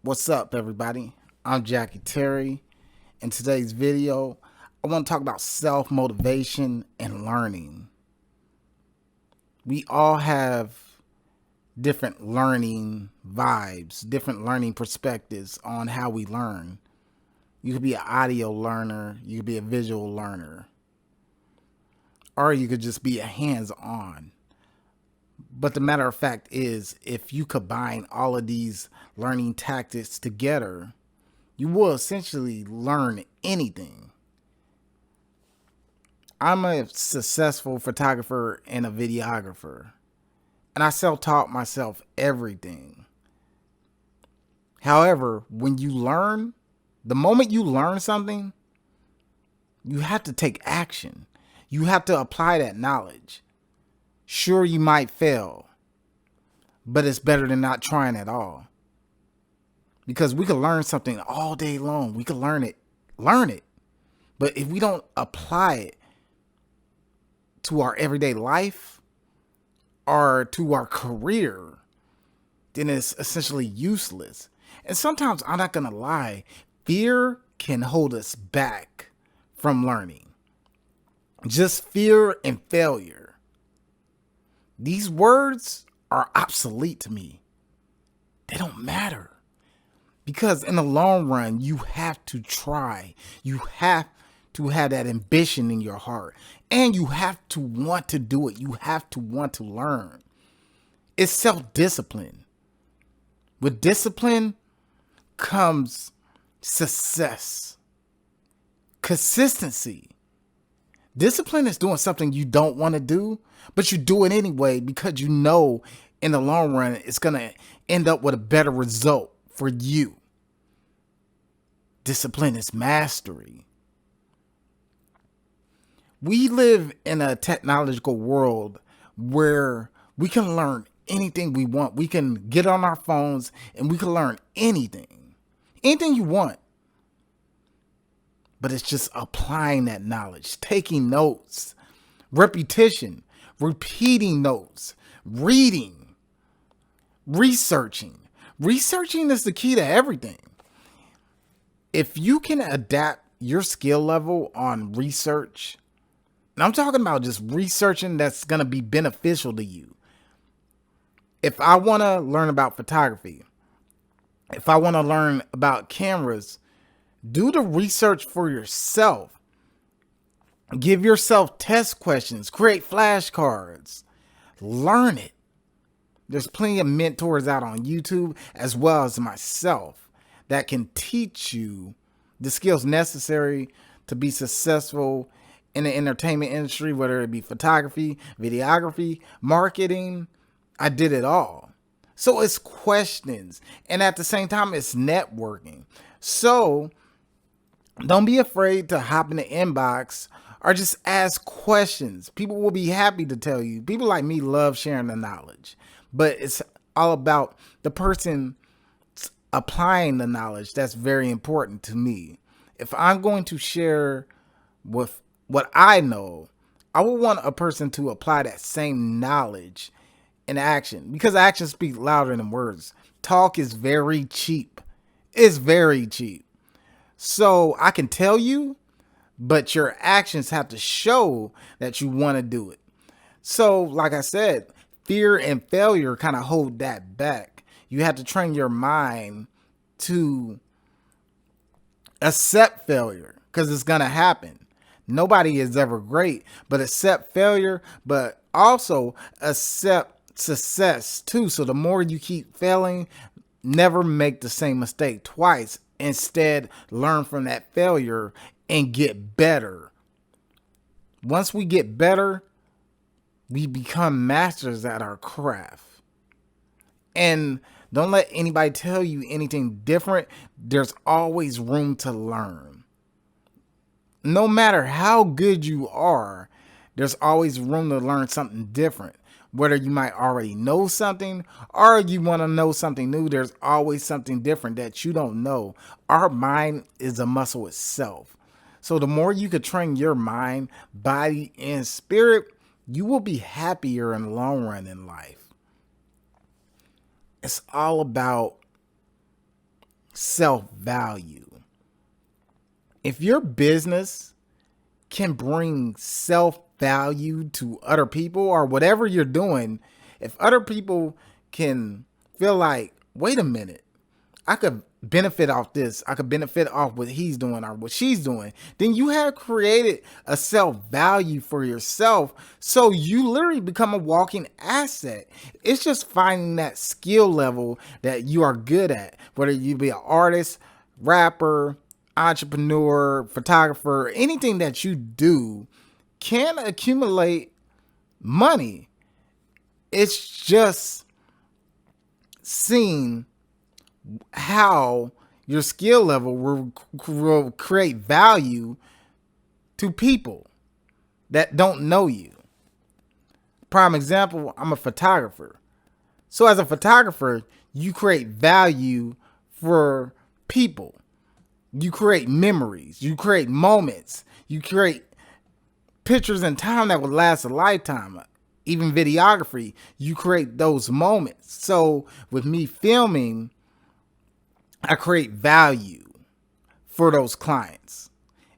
What's up, everybody? I'm Jackie Terry. In today's video, I want to talk about self-motivation and learning. We all have different learning vibes, different learning perspectives on how we learn. You could be an audio learner, you could be a visual learner, or you could just be a hands-on. But the matter of fact is, if you combine all of these learning tactics together, you will essentially learn anything. I'm a successful photographer and a videographer, and I self-taught myself everything. However, when you learn, the moment you learn something, you have to take action. You have to apply that knowledge. Sure, you might fail, but it's better than not trying at all. Because we could learn something all day long. We could learn it. But if we don't apply it to our everyday life or to our career, then it's essentially useless. And sometimes, I'm not going to lie, fear can hold us back from learning. Just fear and failure. These words are obsolete to me. They don't matter. Because in the long run, you have to try. You have to have that ambition in your heart. And you have to want to do it. You have to want to learn. It's self-discipline. With discipline comes success. Consistency. Discipline is doing something you don't want to do, but you do it anyway because you know in the long run it's going to end up with a better result for you. Discipline is mastery. We live in a technological world where we can learn anything we want. We can get on our phones and we can learn anything. Anything you want. But it's just applying that knowledge, taking notes, repetition, repeating notes, reading, researching. Researching is the key to everything. If you can adapt your skill level on research, and I'm talking about just researching that's going to be beneficial to you. If I want to learn about photography, if I want to learn about cameras, do the research for yourself. Give yourself test questions. Create flashcards. Learn it. There's plenty of mentors out on YouTube as well as myself that can teach you the skills necessary to be successful in the entertainment industry, whether it be photography, videography, marketing. I did it all. So it's questions. And at the same time, it's networking. So don't be afraid to hop in the inbox or just ask questions. People will be happy to tell you. People like me love sharing the knowledge, but it's all about the person applying the knowledge. That's very important to me. If I'm going to share with what I know, I will want a person to apply that same knowledge in action, because actions speak louder than words. Talk is very cheap. It's very cheap. So I can tell you, but your actions have to show that you want to do it. So like I said, fear and failure kind of hold that back. You have to train your mind to accept failure because it's going to happen. Nobody is ever great, but accept failure, but also accept success too. So the more you keep failing, never make the same mistake twice. Instead, learn from that failure and get better. Once we get better, we become masters at our craft. And don't let anybody tell you anything different. There's always room to learn. No matter how good you are, there's always room to learn something different. Whether you might already know something or you want to know something new, there's always something different that you don't know. Our mind is a muscle itself. So the more you could train your mind, body, and spirit, you will be happier in the long run in life. It's all about self-value. If your business can bring self-value to other people or whatever you're doing, if other people can feel like, wait a minute, I could benefit off this, I could benefit off what he's doing or what she's doing, then you have created a self-value for yourself. So you literally become a walking asset. It's just finding that skill level that you are good at, whether you be an artist, rapper, entrepreneur, photographer, anything that you do can accumulate money. It's just seeing how your skill level will create value to people that don't know you. Prime example, I'm a photographer. So as a photographer, you create value for people. You create memories, you create moments, you create pictures in time that would last a lifetime. Even videography, you create those moments. So with me filming, I create value for those clients.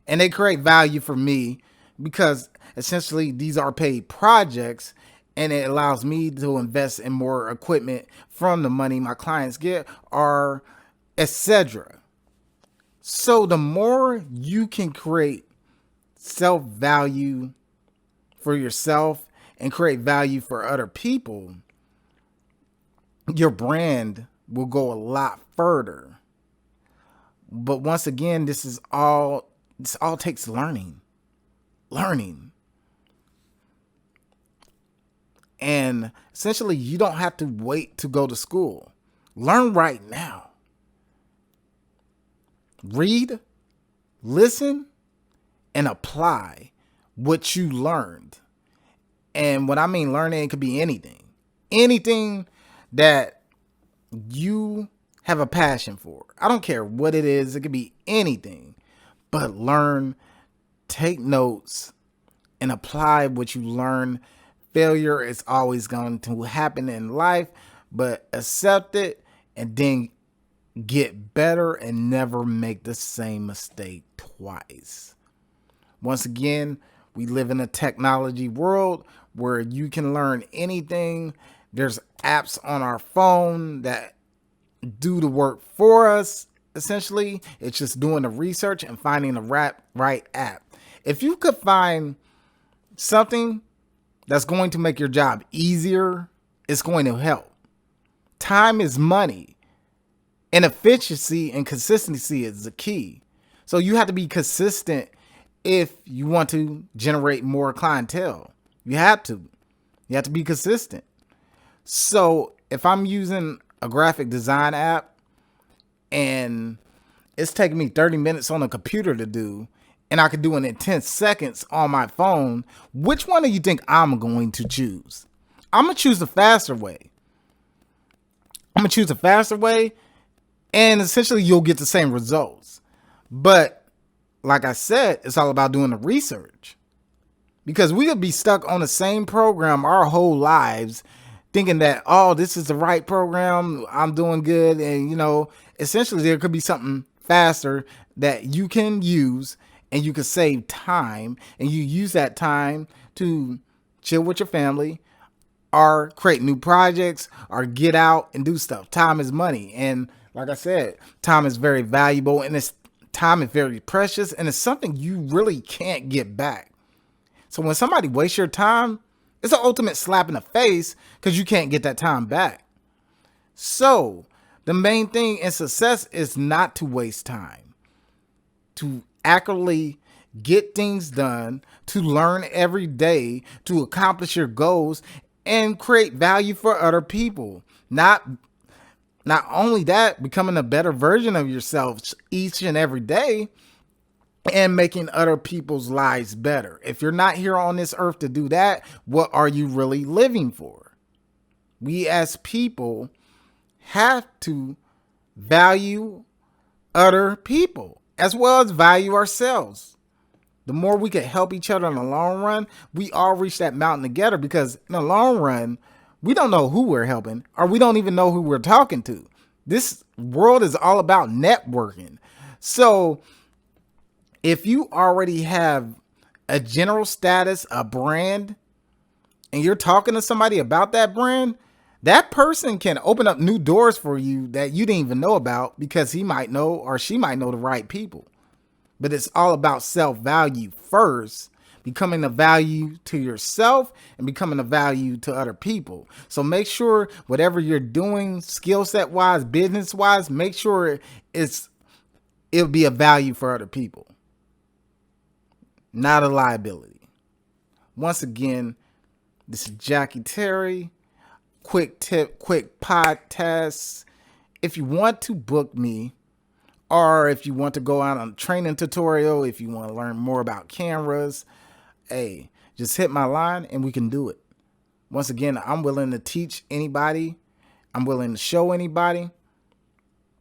And they create value for me because essentially these are paid projects, and it allows me to invest in more equipment from the money my clients get, or etc. So the more you can create self-value for yourself and create value for other people, your brand will go a lot further. But once again, this all takes learning. And essentially, you don't have to wait to go to school. Learn right now. Read, listen, and apply what you learned. And what I mean learning, it could be anything. Anything that you have a passion for. I don't care what it is. It could be anything. But learn, take notes, and apply what you learn. Failure is always going to happen in life, but accept it and then get better and never make the same mistake twice. Once again, we live in a technology world where you can learn anything. There's apps on our phone that do the work for us. Essentially, it's just doing the research and finding the right app. If you could find something that's going to make your job easier, it's going to help. Time is money, and efficiency and consistency is the key. So you have to be consistent if you want to generate more clientele. You have to be consistent. So if I'm using a graphic design app and it's taking me 30 minutes on a computer to do, and I could do it in 10 seconds on my phone, which one do you think I'm going to choose? I'm going to choose the faster way. And essentially you'll get the same results. But like I said, it's all about doing the research. Because we could be stuck on the same program our whole lives, thinking that, oh, this is the right program, I'm doing good. And, essentially there could be something faster that you can use, and you can save time, and you use that time to chill with your family or create new projects or get out and do stuff. Time is money. And like I said, time is very valuable, and time is very precious, and it's something you really can't get back. So when somebody wastes your time, it's an ultimate slap in the face because you can't get that time back. So the main thing in success is not to waste time, to accurately get things done, to learn every day, to accomplish your goals and create value for other people. Not only that, becoming a better version of yourself each and every day, and making other people's lives better. If you're not here on this earth to do that, what are you really living for? We as people have to value other people as well as value ourselves. the more we could help each other in the long run, we all reach that mountain together, because in the long run, we don't know who we're helping, or we don't even know who we're talking to. This world is all about networking. So if you already have a general status, a brand, and you're talking to somebody about that brand, that person can open up new doors for you that you didn't even know about, because he might know or she might know the right people. But it's all about self-value first, becoming a value to yourself and becoming a value to other people. So make sure whatever you're doing, skill set wise, business wise, make sure it'll be a value for other people, not a liability. Once again, this is Jackie Terry. Quick tip, quick podcast. If you want to book me, or if you want to go out on a training tutorial, if you want to learn more about cameras, hey, just hit my line and we can do it. Once again, I'm willing to teach anybody. I'm willing to show anybody.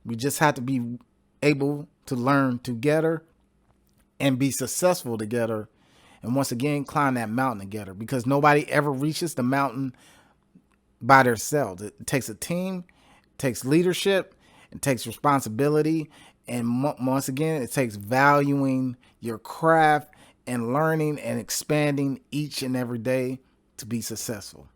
We just have to be able to learn together and be successful together. And once again, climb that mountain together, because nobody ever reaches the mountain by themselves. It takes a team, it takes leadership, it takes responsibility. And once again, it takes valuing your craft and learning and expanding each and every day to be successful.